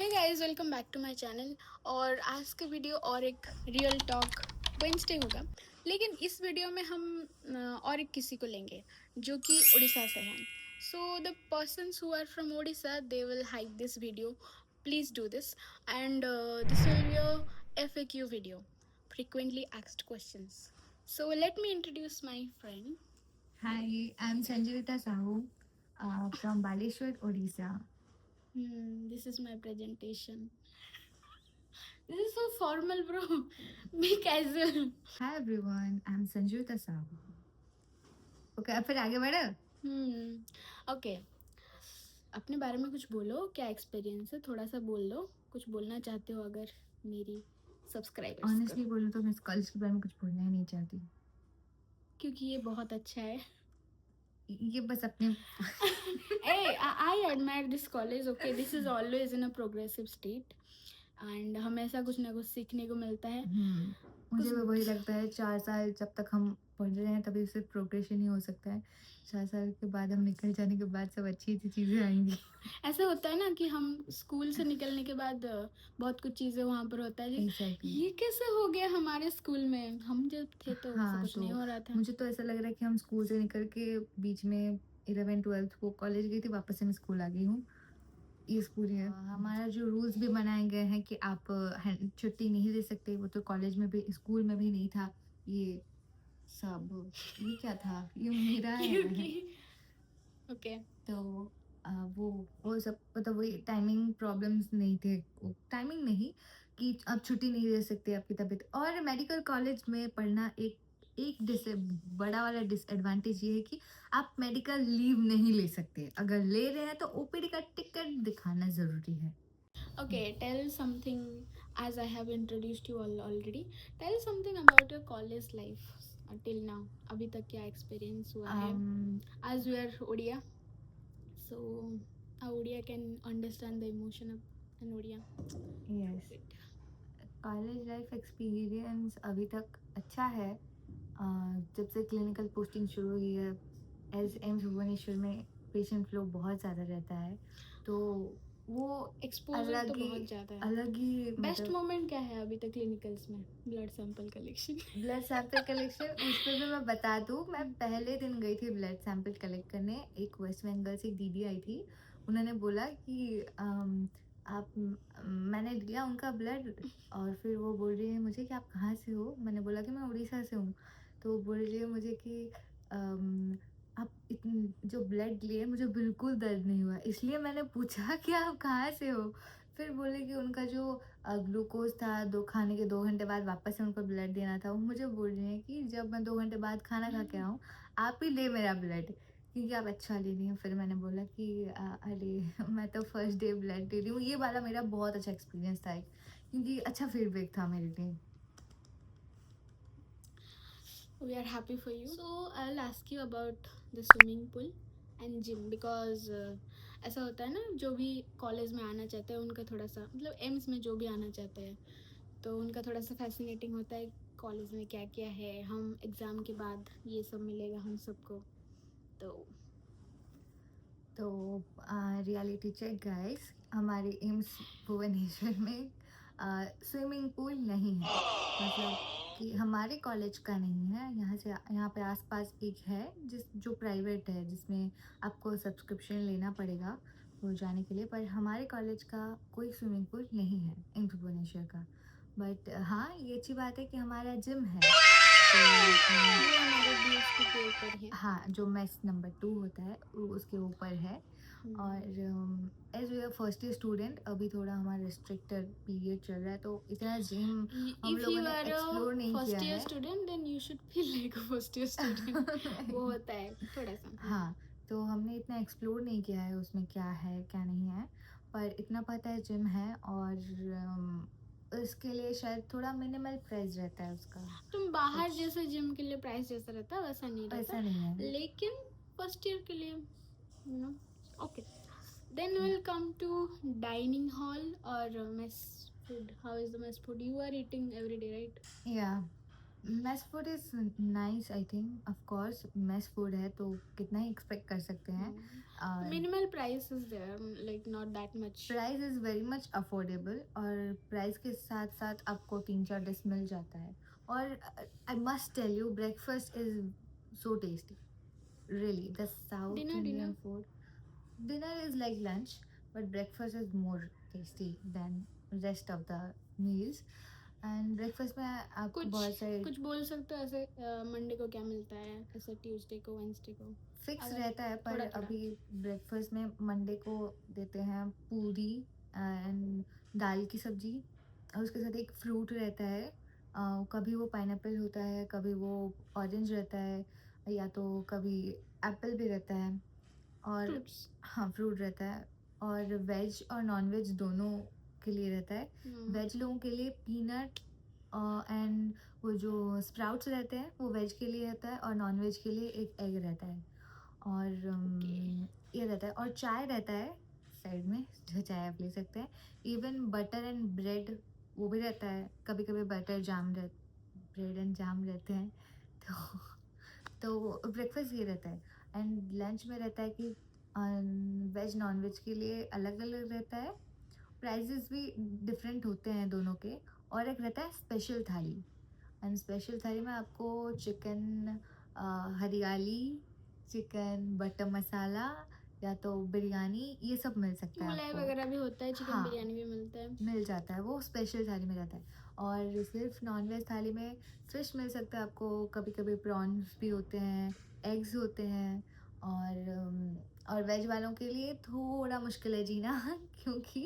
Hey guys, welcome back to my channel. और आज के वीडियो और एक रियल टॉक वेंसडे होगा, लेकिन इस वीडियो में हम और एक किसी को लेंगे जो कि उड़ीसा से हैं। So the persons who are from Orissa they will hype this video. Please do this and this will be a FAQ video, frequently asked questions. So let me introduce my friend. Hi, I'm Sanjivita Sahu from Baleshwar, Odisha. This is my presentation. This is so formal, bro. Be casual. Hi everyone, I'm Sanjivita Sahu. Okay, अब फिर आगे बढ़े. Okay, अपने बारे में कुछ बोलो, क्या एक्सपीरियंस है, थोड़ा सा बोल लो, कुछ बोलना चाहते हो अगर मेरी सब्सक्राइबर्स Honestly बोलूँ तो मैं इस कॉलेज के बारे में कुछ बोलना ही नहीं चाहती, क्योंकि ये बहुत अच्छा है. ये बस अपने Hey, I admire this college. Okay, this is always in a progressive state. And हमेशा कुछ ना कुछ सीखने को मिलता है. मुझे भी वही लगता है. 4 साल जब तक हम पढ़ रहे हैं तभी सिर्फ प्रोग्रेशन ही हो सकता है. 4 साल के बाद हम निकल जाने के बाद सब अच्छी अच्छी चीज़ें आएंगी. ऐसा होता है ना कि हम स्कूल से निकलने के बाद बहुत कुछ चीज़ें वहाँ पर होता है. Exactly. ये कैसे हो गया हमारे स्कूल में, हम जब थे तो ऐसा कुछ नहीं हो रहा था. मुझे तो ऐसा लग रहा है कि हम स्कूल से निकल के बीच में 11th-12th को कॉलेज गई थी, वापस से मैं स्कूल आ गई हूँ. ये स्कूल है. हमारा जो रूल्स भी बनाए गए हैं कि आप छुट्टी नहीं ले सकते, वो तो कॉलेज में भी स्कूल में भी नहीं था. ये सब ये क्या था, ये मेरा है. ओके. तो वो सब मतलब वही टाइमिंग प्रॉब्लम्स नहीं थे. टाइमिंग नहीं कि आप छुट्टी नहीं ले सकते, आपकी तबीयत. और मेडिकल कॉलेज में पढ़ना एक एक बड़ा वाला डिसएडवांटेज ये है कि आप मेडिकल लीव नहीं ले सकते. अगर ले रहे हैं तो ओपीडी का टिकट दिखाना ज़रूरी है. Okay, tell something, as I have introduced you all already. Tell something about your college life till now. अभी तक क्या experience हुआ है? As we are Odia, so a Odia can understand the emotion of an Odia. Yes, college life experience अभी तक अच्छा है. जब से क्लिनिकल पोस्टिंग शुरू हुई है एज एम्स भुवनेश्वर में पेशेंट फ्लो बहुत ज़्यादा रहता है, तो वो एक्सपोजर तो बहुत ज़्यादा है. अलग ही बेस्ट मतलब मोमेंट क्या है अभी तक क्लिनिकल्स में? Blood sample collection. Blood sample collection. उस पर भी मैं बता दूँ, मैं पहले दिन गई थी ब्लड सैंपल कलेक्ट करने. एक वेस्ट बंगाल से एक दीदी आई थी. उन्होंने बोला कि आप मैंने लिया उनका ब्लड और फिर वो बोल रही है मुझे कि आप कहाँ से हो. मैंने बोला कि मैं उड़ीसा से हूँ. तो वो बोल रही है मुझे कि आप जो ब्लड लिए मुझे बिल्कुल दर्द नहीं हुआ. इसलिए मैंने पूछा कि आप कहाँ से हो. फिर बोले कि उनका जो ग्लूकोज था, खाने के 2 घंटे बाद वापस से उनको ब्लड देना था. वो मुझे बोल रही हैं कि जब मैं 2 घंटे बाद खाना खा के आऊँ, आप ही ले मेरा ब्लड, क्योंकि आप अच्छा ले रही हैं. फिर मैंने बोला कि अरे मैं तो फर्स्ट डे ब्लड दे रही हूँ. ये वाला मेरा बहुत अच्छा एक्सपीरियंस था, क्योंकि अच्छा फीडबैक था मेरे लिए. We are happy for you. So I'll ask you about the swimming pool and gym because ऐसा होता है ना, जो भी कॉलेज में आना चाहते हैं उनका थोड़ा सा मतलब एम्स में जो भी आना चाहते हैं तो उनका थोड़ा सा फैसिनेटिंग होता है कॉलेज में क्या क्या है. हम एग्ज़ाम के बाद ये सब मिलेगा हम सबको. तो रियलिटी चेक गाइस, हमारे एम्स भुवनेश्वर में स्विमिंग पूल नहीं है. मतलब कि हमारे कॉलेज का नहीं है. यहाँ पे आसपास एक है जो प्राइवेट है, जिसमें आपको सब्सक्रिप्शन लेना पड़ेगा वो जाने के लिए. पर हमारे कॉलेज का कोई स्विमिंग पूल नहीं है एम्स भुवनेश्वर का. बट हाँ, ये अच्छी बात है कि हमारा जिम है. तो हमारे DSP के ऊपर है. हाँ, जो मेस नंबर 2 होता है वो उसके ऊपर है. और as we are first year student, अभी थोड़ा हमारा रिस्ट्रिक्टेड पीरियड चल रहा है, तो इतना जिम हम If लोगों you ने are एक्सप्लोर a नहीं first किया year है. student then you should feel like a first year student. वो होता है थोड़ा सा. हाँ, तो हमने इतना एक्सप्लोर नहीं किया है उसमें क्या है क्या नहीं है. पर इतना पता है जिम है, और उसके लिए शायद थोड़ा मिनिमल प्राइस रहता है उसका. तुम बाहर जैसे जिम के लिए प्राइस जैसा रहता है वैसा नहीं रहता, ऐसा नहीं है. लेकिन फर्स्ट ईयर के लिए you know. Okay, then will come to dining hall और mess food. How is the mess food? You are eating every day, right? या mess food is nice, I think, of course mess food है तो कितना ही expect कर सकते हैं। Minimal price is there, like not that much. Price is very much affordable, और price के साथ साथ आपको 3-4 डिश मिल जाता है। और I must tell you, breakfast is so tasty, really. The south Dinner. Indian food, dinner is like lunch, but breakfast is more tasty than rest of the meals. And breakfast में आपको कुछ बहुत सारे कुछ बोल सकते हो ऐसे, मंडे को क्या मिलता है, ऐसे ट्यूसडे को, वेंसडे को? फिक्स अगर रहता है, पर थोड़ा थोड़ा। अभी ब्रेकफास्ट में मंडे को देते हैं पूरी एंड दाल की सब्जी, और उसके साथ एक फ्रूट रहता है। कभी वो पाइनएप्पल होता है, कभी वो ऑरेंज रहता है, या तो कभी एप्पल भी रहता है। और फ्रूट्स। हाँ, फ्रूट रहता है। और वेज और नॉन वेज दोनों के लिए रहता है। वेज लोगों के लिए पीनट एंड वो जो स्प्राउट्स रहते हैं वो वेज के लिए रहता है, और नॉन वेज के लिए एक एग रहता है। और ओके। ये रहता है, और चाय रहता है साइड में, जो चाय आप ले सकते हैं। इवन बटर एंड ब्रेड वो भी रहता है, कभी कभी बटर जाम ब्रेड एंड जाम रहते हैं। तो ब्रेकफास्ट ये रहता है। एंड लंच में रहता है कि वेज नॉन वेज के लिए अलग अलग रहता है। प्राइजेस भी डिफरेंट होते हैं दोनों के। और एक रहता है स्पेशल थाली, एंड स्पेशल थाली में आपको चिकन हरियाली, चिकन बटर मसाला, या तो बिरयानी, ये सब मिल सकता है मलाई आपको। वगैरह भी होता है, चिकन हाँ, बिरयानी भी मिलता है। मिल जाता है, वो स्पेशल थाली में रहता है। और सिर्फ नॉन-वेज थाली में फ़िश मिल सकता है आपको, कभी-कभी प्रॉन्स भी होते हैं, एग्स होते हैं। और वेज वालों के लिए थोड़ा मुश्किल है जीना क्योंकि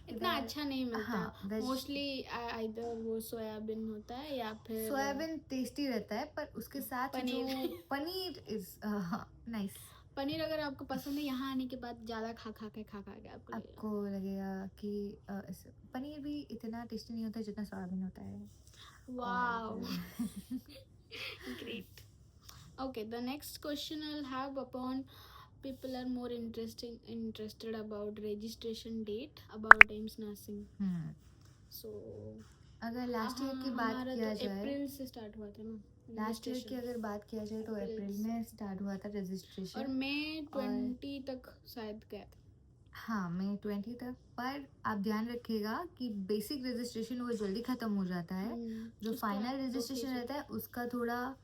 इतना इधर अच्छा नहीं मिलता है। हाँ, वेज मोस्टली इधर वो सोयाबीन होता है या फिर सोयाबीन टेस्टी रहता है, पर उसके साथ जो पनीर। पनीर इज़ हाँ, नाइस। पनीर अगर आपको पसंद है, यहाँ आने के बाद ज़्यादा खा खा के आपको लगेगा। आपको लगेगा कि पनीर भी इतना टेस्टी नहीं होता जितना सोयाबीन होता है। वाओ। और Great. Okay, the next question I'll have upon people are more interested about registration date about AIMS nursing. So अगर लास्ट ईयर की बात हमारा तो किया जाए, अप्रैल से स्टार्ट हुआ था ना लास्ट ईयर की रजिस्ट्रेशन। अगर बात किया जाए तो अप्रैल अप्रैल से। में स्टार्ट हुआ था और रजिस्ट्रेशन। मई और 20 तक शायद गया था। हाँ, मई 20 तक। पर आप ध्यान रखिएगा कि बेसिक रजिस्ट्रेशन वो जल्दी ख़त्म हो जाता है। जो उसका फाइनल 2 रजिस्ट्रेशन फेज रहता होता है उसका थोड़ा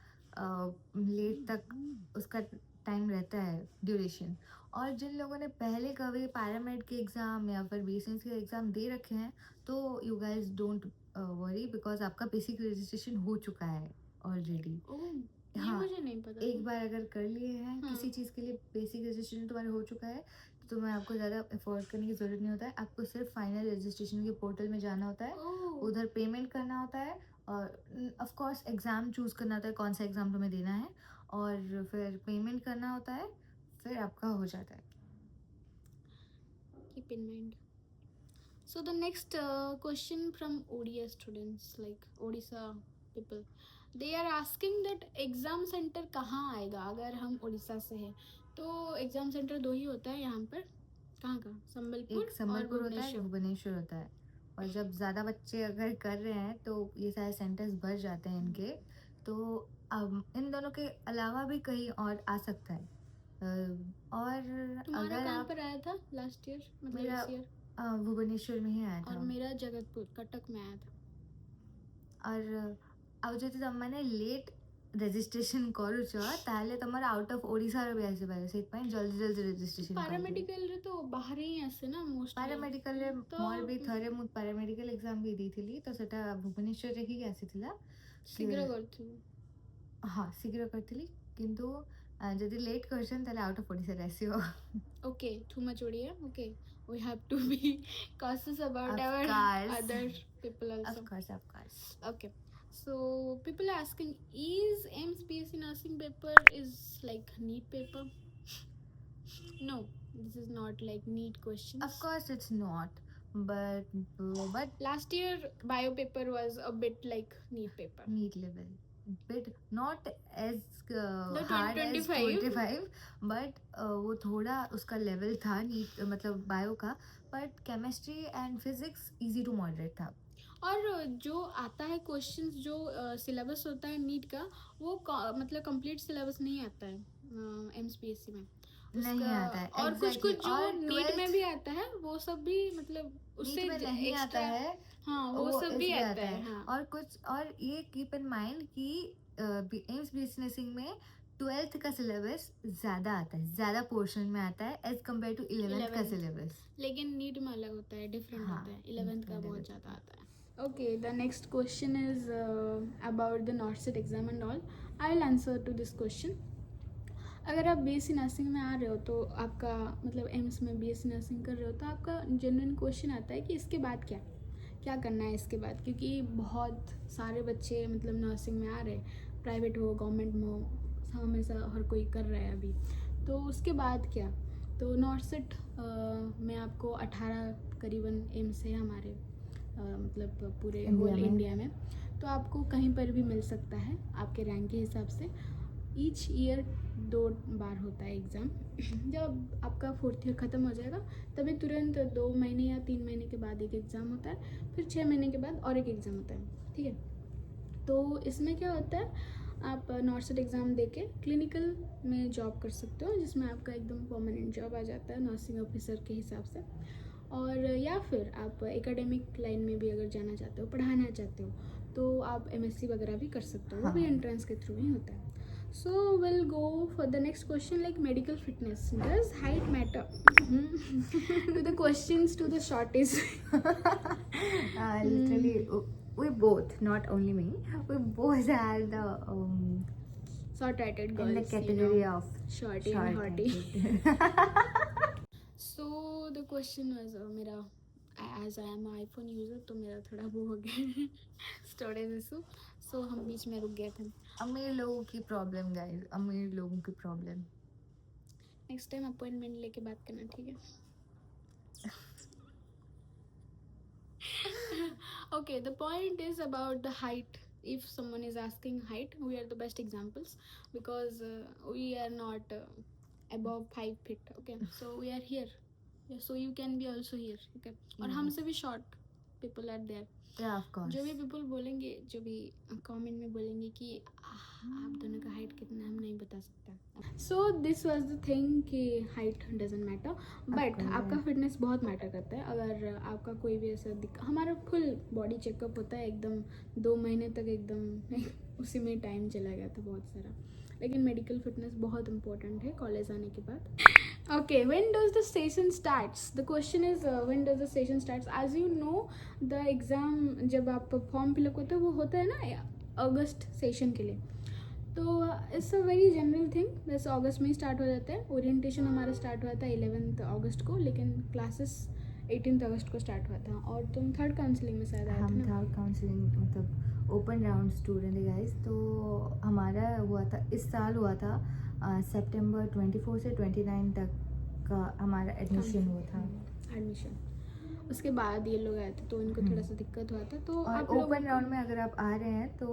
लेट तक उसका टाइम रहता है, ड्यूरेशन। और जिन लोगों ने पहले कभी पैरामेड के एग्ज़ाम या फिर बीएसएमएस के एग्ज़ाम दे रखे हैं, तो you guys don't worry, because आपका बेसिक रजिस्ट्रेशन हो चुका है ऑलरेडी। ओह, ये हाँ, मुझे नहीं पता एक था। बार अगर कर लिए हैं हाँ। किसी चीज़ के लिए, बेसिक रजिस्ट्रेशन तुम्हारा हो चुका है, तो तुम्हें आपको ज़्यादा एफर्ट करने की ज़रूरत नहीं होता है। आपको सिर्फ फाइनल रजिस्ट्रेशन के पोर्टल में जाना होता है, ओह। उधर पेमेंट करना होता है, और ऑफ कोर्स एग्ज़ाम चूज़ करना होता है कौन सा एग्ज़ाम तुम्हें देना है, और फिर पेमेंट करना होता है, फिर आपका हो जाता है। Keep in mind. So the next question from ODA students, like Odisha people, they are asking that exam centre कहाँ आएगा अगर हम उड़ीसा से हैं? तो एग्ज़ाम सेंटर 2 ही होता है यहाँ पर। कहाँ कहाँ? एक संबलपुर और संबलपुर होता है, एक भुवनेश्वर। भुवनेश्वर होता है। और जब ज़्यादा बच्चे अगर कर रहे हैं तो ये सारे सेंटर्स भर जाते हैं इनके। तो इन दोनों के अलावा भी कहीं और आ सकता है। और तुम्हारा अगर कहाँ आप पर आया था लास्ट ईयर, मतलब मेरा इस ईयर? भुवनेश्वर में ही आया और था। मेरा जगतपुर कटक में आया था। और ଆଉ ଯଦି ତମେମାନେ ଲେଟ୍ ରେଜିଷ୍ଟ୍ରେସନ୍ କରୁଛ ତାହେଲେ ତମର ଆଉଟ୍ ଅଫ୍ ଓଡ଼ିଶାର ବି ଆସିପାରେ, ସେଇଥିପାଇଁ ଜଲ୍ଦି ଜଲ୍ଦି ରେଜିଷ୍ଟ୍ରେସନ୍ କରିଦିଅ। ପାରାମେଡ଼ିକାଲରେ ତ ବାହାରେ ହିଁ ଆସେ ନା ମୋଷ୍ଟଲି। ପାରାମେଡ଼ିକାଲରେ ତ ମୋର ବି ଥରେ ମୁଁ ପାରାମେଡ଼ିକାଲ ଏକ୍ଜାମ୍ ବି ଦେଇଥିଲି, ତ ସେଟା ଭୁବନେଶ୍ୱରରେ ହିଁ ଆସିଥିଲା। ଶୀଘ୍ର କରିଥିବୁ। ହଁ, ଶୀଘ୍ର କରିଥିଲି, କିନ୍ତୁ ଯଦି ଲେଟ୍ କରିଛନ୍ତି ତାହେଲେ ଆଉଟ୍ ଅଫ୍ ଓଡ଼ିଶାରେ ଆସିବ। Okay, too much Odia. Okay, we have to be cautious about Of our course. other people also. Of course, of course. Okay, so people are asking, is AIMS BSc nursing paper is like NEET paper? No, this is not like NEET questions. Of course it's not, but Last year bio paper was a bit like NEET paper. NEET level, bit not as The hard as 2025. 25, but वो थोड़ा उसका level था NEET मतलब bio का। But chemistry and physics easy to moderate था। और जो आता है क्वेश्चंस, जो सिलेबस होता है नीट का, वो मतलब कंप्लीट सिलेबस नहीं आता है एमपीएससी में नहीं उसका। आता है और कुछ एग्जैक्टली कुछ जो और नीट में 12th भी आता है वो सब भी मतलब नीट उससे में नहीं आता एक्स्ट्रा। है, हाँ, वो सब भी इसमें आता आता है। है। हाँ, और कुछ और ये कीप इन माइंड कि एम्स बीएससी नर्सिंग में 12th का सिलेबस ज़्यादा आता है, ज़्यादा पोर्शन में आता है एज कम्पेयर टू 11th का 11th, सिलेबस। लेकिन नीट में अलग होता है, डिफरेंट हाँ, होता है, नीट 11th में का अलग बहुत होता ज़्यादा है। आता है। Okay, the next question is about the NORCET exam and all. I will answer to this question. अगर आप बीएससी नर्सिंग में आ रहे हो तो आपका मतलब एम्स में बीएससी नर्सिंग कर रहे हो तो आपका जेन्युइन क्वेश्चन आता है कि इसके बाद क्या क्या करना है इसके बाद, क्योंकि बहुत सारे बच्चे मतलब नर्सिंग में आ रहे हैं, प्राइवेट हो गवर्नमेंट में हो, हमेशा हर कोई कर रहा है अभी। तो उसके बाद क्या, तो नॉर्सेट में आपको 18 करीबन एम्स है हमारे मतलब पूरे होल इंडिया में। तो आपको कहीं पर भी मिल सकता है आपके रैंक के हिसाब से। ईच ईयर 2 बार होता है एग्ज़ाम। जब आपका 4th ईयर ख़त्म हो जाएगा तभी तुरंत 2 महीने या 3 महीने के बाद एक एग्ज़ाम होता है, फिर 6 महीने के बाद और एक एग्ज़ाम होता है, ठीक है। तो इसमें क्या होता है, आप नॉर्सेट एग्ज़ाम देके क्लिनिकल में जॉब कर सकते हो, जिसमें आपका एकदम परमानेंट जॉब आ जाता है नर्सिंग ऑफिसर के हिसाब से। और या फिर आप एकेडमिक लाइन में भी अगर जाना चाहते हो, पढ़ाना चाहते हो, तो आप एमएससी वगैरह भी कर सकते हो, वो भी एंट्रेंस के थ्रू ही होता है। So we'll go for the next question, like medical fitness. Does height matter? To the questions to the shorties. Literally, we both, not only me, we both are the Short-heighted in the girls, category of shorty and hottie. short-heighted. So the question was मेरा as I am an iPhone user तो मेरा थोड़ा वो हो गया storage issue, सो हम बीच में रुक गए थे। अमीर लोगों की प्रॉब्लम गाइस, अमीर लोगों की प्रॉब्लम। नेक्स्ट टाइम अपॉइंटमेंट लेके बात करना, ठीक है। Okay, the point is about the height. If someone is asking height, we are the best examples because we are not above 5 feet. Okay, so we are here. Yeah, so you can be also here. Okay, और हमसे भी short people are there. Yeah, of course. जो भी people बोलेंगे, जो भी comment में बोलेंगे कि आप दोनों का height कितना है, हम नहीं बता सकता। So this was the thing कि height doesn't matter, but आपका fitness बहुत matter करता है। अगर आपका कोई भी ऐसा हमारा full body checkup होता है एकदम 2 महीने तक, एकदम उसी में टाइम चला गया था बहुत सारा। लेकिन मेडिकल फिटनेस बहुत इंपॉर्टेंट है कॉलेज आने के बाद। Okay, when does the session starts? The question is when does the session starts? As you know, the exam जब आप फॉर्म फिलअप करते हो वो होता है ना अगस्त सेशन के लिए। तो it's a very general thing, बस अगस्त में ही स्टार्ट हो जाता है। ओरिएंटेशन हमारा स्टार्ट हुआ था 11 अगस्त को, लेकिन क्लासेस 18 अगस्त को स्टार्ट हुआ था। और तुम थर्ड काउंसलिंग में शायद आए थे ना? हम थर्ड काउंसलिंग मतलब ओपन राउंड स्टूडेंट है गाइस। तो हमारा हुआ था, इस साल हुआ था सितंबर 24 से 29 तक का हमारा एडमिशन हुआ था। एडमिशन उसके बाद ये लोग आए थे तो इनको थोड़ा सा दिक्कत हुआ था। तो और आप ओपन राउंड में अगर आप आ रहे हैं तो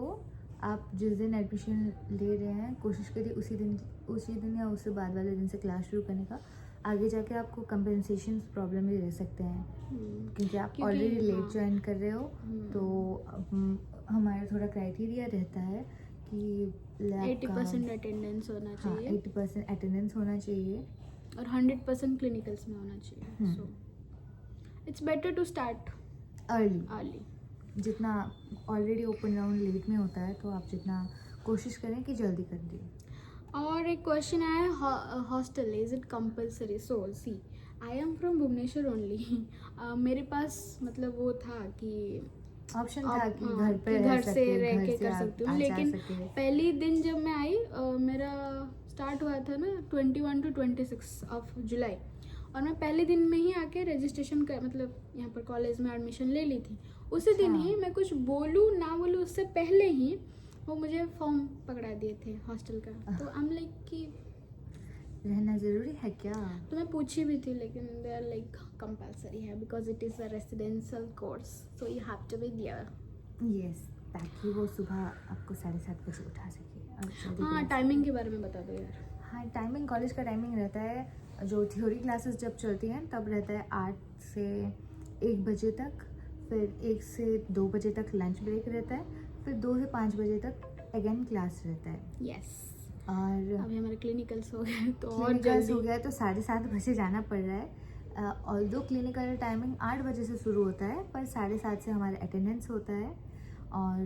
आप जिस दिन एडमिशन ले रहे हैं कोशिश करिए उसी दिन या उससे बाद वाले दिन से क्लास शुरू करने का। आगे जाके आपको कंपेंसेशन प्रॉब्लम भी रह सकते हैं क्योंकि आप ऑलरेडी लेट ज्वाइन कर रहे हो। तो हमारा थोड़ा क्राइटेरिया रहता है कि 80% अटेंडेंस होना चाहिए। 80% अटेंडेंस होना चाहिए और 100% क्लिनिकल्स में होना चाहिए। So it's better to start early. जितना ऑलरेडी ओपन राउंड लेट में होता है तो आप जितना कोशिश करें कि जल्दी कर दें। और एक क्वेश्चन आया है, hostel is it compulsory? So see, I am from Bhubaneswar only. मेरे पास मतलब वो था कि ऑप्शन था कि घर से रह के कर सकती हूँ, लेकिन पहली दिन जब मैं आई मेरा स्टार्ट हुआ था ना 21 to 26 ऑफ जुलाई, और मैं पहले दिन में ही आके रजिस्ट्रेशन कर मतलब यहाँ पर कॉलेज में एडमिशन ले ली थी। उसी दिन ही मैं कुछ बोलूँ ना बोलूँ उससे पहले ही वो मुझे फॉर्म पकड़ा दिए थे हॉस्टल का। तो आई एम लाइक कि रहना ज़रूरी है क्या? तो मैं पूछी भी थी, लेकिन दे आर लाइक कंपलसरी है because it is a residential course, so you have to be there. Yes, ताकि वो सुबह आपको 7:30 बजे उठा सके। हाँ, टाइमिंग के बारे में बता दो यार। हाँ, टाइमिंग कॉलेज का टाइमिंग रहता है, जो थ्योरी क्लासेस जब चलती हैं तब रहता है 8 से 1 बजे तक। फिर 1 से 2 बजे तक लंच ब्रेक रहता है, फिर 2 से 5 बजे तक अगेन क्लास रहता है। यस, और अभी हमारे क्लिनिकल्स हो गए तो और क्लिनिकल्स जल्दी हो गया तो 7:30 बजे जाना पड़ रहा है। ऑल्दो क्लिनिकल टाइमिंग 8 बजे से शुरू होता है, पर 7:30 से हमारा अटेंडेंस होता है। और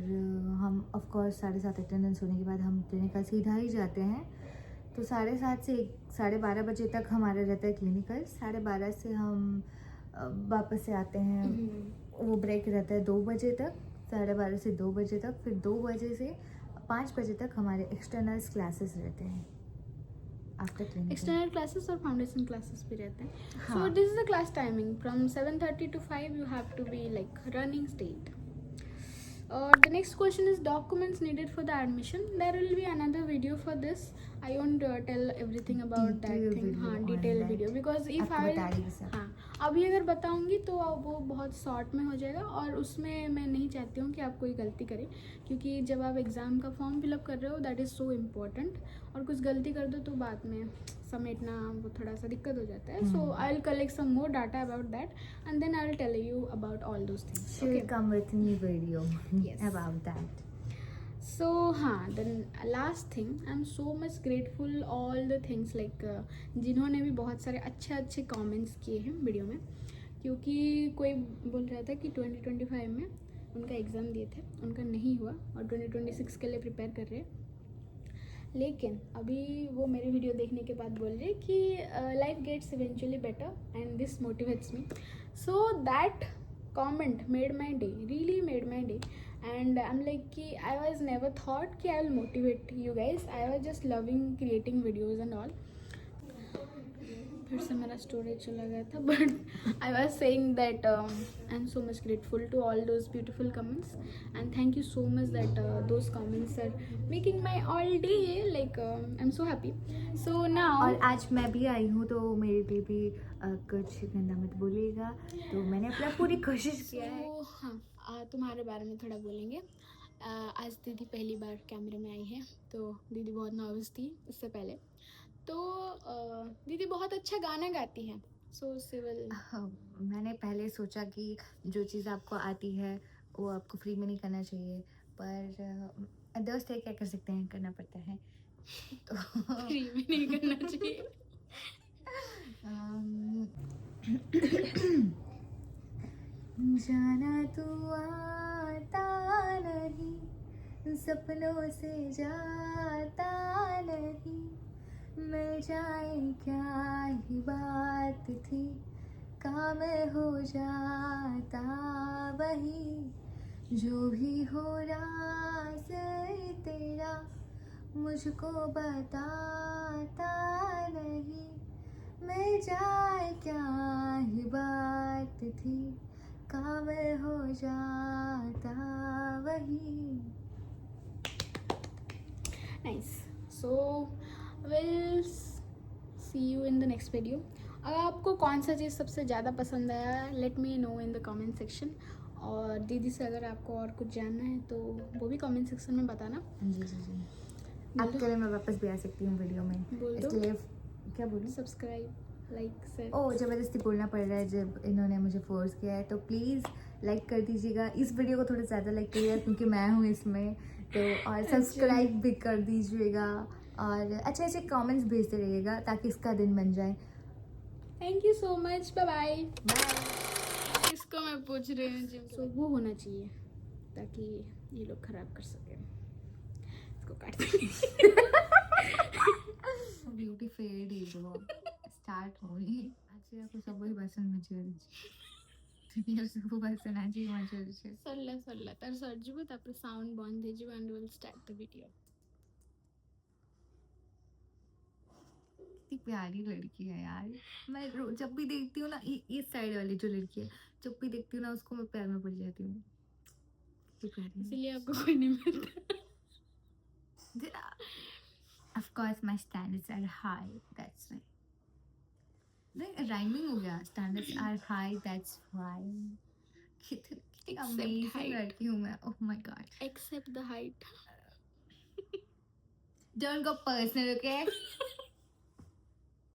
हम ऑफ कोर्स 7:30 अटेंडेंस होने के बाद हम क्लिनिकल सीधा ही जाते हैं। तो 7:30 से 12:30 बजे तक हमारा रहता है क्लिनिकल। 12:30 से हम वापस से आते हैं। वो ब्रेक रहता है 2 बजे तक, 12:30 से 2 बजे तक। फिर 2 बजे से 5 बजे तक हमारे एक्सटर्नल्स क्लासेस रहते हैं आफ्टर क्लिनिकल। एक्सटर्नल क्लासेस और फाउंडेशन क्लासेस भी रहते हैं. हाँ. So this is the class timing from 7:30 to 5. You have to be like running state. The next question is documents needed for the admission. There will be another video for this. I won't tell everything about that Detail thing. video हाँ, on detail that. video because if आपको I बता देगी सब. हाँ अभी अगर बताऊंगी तो वो बहुत शॉर्ट में हो जाएगा और उसमें मैं नहीं चाहती हूँ कि आप कोई गलती करें, क्योंकि जब आप एग्ज़ाम का फॉर्म फिलअप कर रहे हो दैट इज़ सो इम्पोर्टेंट, और कुछ गलती कर दो तो बाद में समेटना वो थोड़ा सा दिक्कत हो जाता है. So I will collect some more data about that and then I will tell you about all those things. She'll come with me video Yes. about that. So then last thing, I'm so much grateful all the things like जिन्होंने भी बहुत सारे अच्छे अच्छे comments किए हैं video में, क्योंकि कोई बोल रहा था कि 2025 में उनका एग्ज़ाम दिए थे, उनका नहीं हुआ और 2026 के लिए प्रिपेयर कर रहे हैं. लेकिन अभी वो मेरे वीडियो देखने के बाद बोल रहे कि life gets eventually better and this motivates me. So that comment made my day, really made my day. And I'm like कि I was never thought कि I will motivate you guys. I was just loving creating videos and all. फिर से मेरा storage चला गया था, but I was saying that I am so much grateful to all those beautiful comments and thank you so much that those comments are making my all day. Like I am so happy. So now और आज मैं भी आई हूँ तो मेरे लिए भी कुछ गंदा मत बोलिएगा, तो मैंने अपना पूरी कोशिश किया है. हाँ तुम्हारे बारे में थोड़ा बोलेंगे. आज दीदी पहली बार कैमरे में आई है, तो दीदी बहुत नर्वस थी इससे पहले. तो दीदी बहुत अच्छा गाना गाती है. सो सिविल मैंने पहले सोचा कि जो चीज़ आपको आती है वो आपको फ्री में नहीं करना चाहिए, पर दोस्त है क्या कर सकते हैं, करना पड़ता है. तो फ्री में नहीं करना चाहिए. जाना तू आता नहीं, सपनों से जाता नहीं, मिल जाए क्या ही बात थी, काम हो जाता वही, जो भी हो राज तेरा मुझको बताता नहीं, मिल जाए क्या ही बात थी, काम हो जाता वही. Nice. So will see you in the next video. अगर आपको कौन सा चीज़ सबसे ज़्यादा पसंद आया let me know in the comment section. और दीदी से अगर आपको और कुछ जानना है तो वो भी कमेंट सेक्शन में बताना. जी. आपके लिए मैं वापस भी आ सकती हूँ वीडियो में. बोल दो. इसके लिए क्या बोलूँ? Subscribe, like, share. ओह, ज़बरदस्ती बोलना पड़ रहा है जब इन्होंने मुझे फोर्स किया है, तो प्लीज़ लाइक कर दीजिएगा. इस वीडियो को थोड़ा ज़्यादा लाइक करिएगा क्योंकि मैं हूँ इसमें, तो और सब्सक्राइब भी कर दीजिएगा और अच्छे अच्छे कमेंट्स भेजते रहिएगा ताकि इसका दिन बन जाए. Thank you so much. Bye bye. इसको मैं पूछ रही हूँ जिम. सो वो होना चाहिए ताकि ये लोग खराब कर सके. इसको काट देंगे. ब्यूटी फेड ହେଇଯିବ ଷ୍ଟାର୍ଟ ହଉନି. ଆଜିକୁ ସବୁ ବାସନ ମଜିବାର ଦୁନିଆର ସବୁ ବାସନ ଆଜି ମଜିବାର ଅଛି. ସରିଲା ତାର ସରିଯିବ, ତାପରେ ସାଉଣ୍ଡ ବନ୍ଦ ହେଇଯିବ and will start the video. कितनी प्यारी लड़की है यार. मैं जब भी देखती हूँ ना, इस साइड वाली जो लड़की है, जब भी देखती हूँ ना उसको मैं प्यार में पड़ जाती हूँ. इसीलिए आपको कोई नहीं मिलता. Of course my standards are high, that's why. नहीं, राइमिंग हो गया. Standards are high, that's why. कितनी अमेजिंग लड़की हूँ मैं. Oh my god. Except the height. Don't go personal, okay?